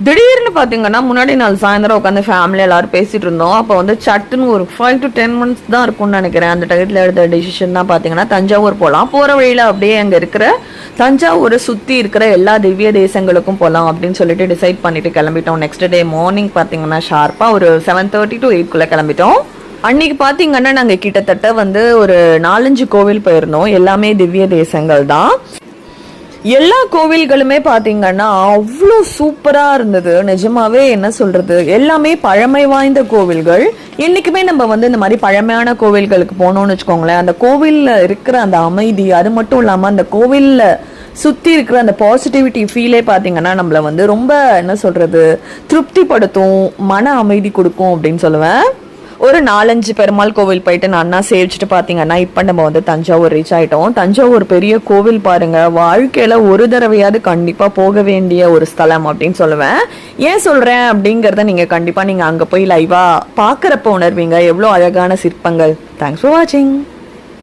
திடீர்னு பார்த்தீங்கன்னா முன்னாடி நாள் சாயந்தரம் உட்காந்து ஃபேமிலி எல்லாரும் பேசிட்டு இருந்தோம். அப்போ வந்து சட்டுன்னு ஒரு 5 to 10 months தான் இருக்கும்னு நினைக்கிறேன். அந்த டயத்தில் எடுத்த டெசிஷன் தான் பார்த்தீங்கன்னா தஞ்சாவூர் போகலாம், போகிற வழியில் அப்படியே அங்கே இருக்கிற தஞ்சாவூரை சுற்றி இருக்கிற எல்லா திவ்ய தேசங்களுக்கும் போகலாம் அப்படின்னு சொல்லிட்டு டிசைட் பண்ணிட்டு கிளம்பிட்டோம். நெக்ஸ்ட் டே மார்னிங் பார்த்தீங்கன்னா ஷார்ப்பாக ஒரு 7:30 to 8 கிளம்பிட்டோம். அன்னைக்கு பார்த்தீங்கன்னா நாங்கள் கிட்டத்தட்ட வந்து ஒரு 4-5 கோவில் போயிருந்தோம். எல்லாமே திவ்ய தேசங்கள் தான். எல்லா கோவில்களுமே பார்த்தீங்கன்னா அவ்வளோ சூப்பராக இருந்தது. நிஜமாவே என்ன சொல்றது, எல்லாமே பழமை வாய்ந்த கோவில்கள். என்றைக்குமே நம்ம வந்து இந்த மாதிரி பழமையான கோவில்களுக்கு போனோம்னு வச்சுக்கோங்களேன், அந்த கோவிலில் இருக்கிற அந்த அமைதி, அது மட்டும் இல்லாமல் அந்த கோவிலில் சுற்றி இருக்கிற அந்த பாசிட்டிவிட்டி ஃபீலே பார்த்தீங்கன்னா நம்மளை வந்து ரொம்ப என்ன சொல்றது திருப்திப்படுத்தும், மன அமைதி கொடுக்கும் அப்படின்னு சொல்லுவேன். ஒரு 4-5 பெருமாள் கோவில் போயிட்டு நான் சேவிச்சுட்டு பார்த்தீங்கன்னா இப்போ நம்ம வந்து தஞ்சாவூர் ரீச் ஆகிட்டோம். தஞ்சாவூர் பெரிய கோவில் பாருங்க, வாழ்க்கையில் ஒரு தடவையாவது கண்டிப்பாக போக வேண்டிய ஒரு ஸ்தலம் அப்படின்னு சொல்லுவேன். ஏன் சொல்கிறேன் அப்படிங்கிறத நீங்கள் கண்டிப்பாக நீங்கள் அங்கே போய் லைவாக பார்க்குறப்ப உணர்வீங்க, எவ்வளோ அழகான சிற்பங்கள். தேங்க்ஸ் ஃபார் வாட்சிங்.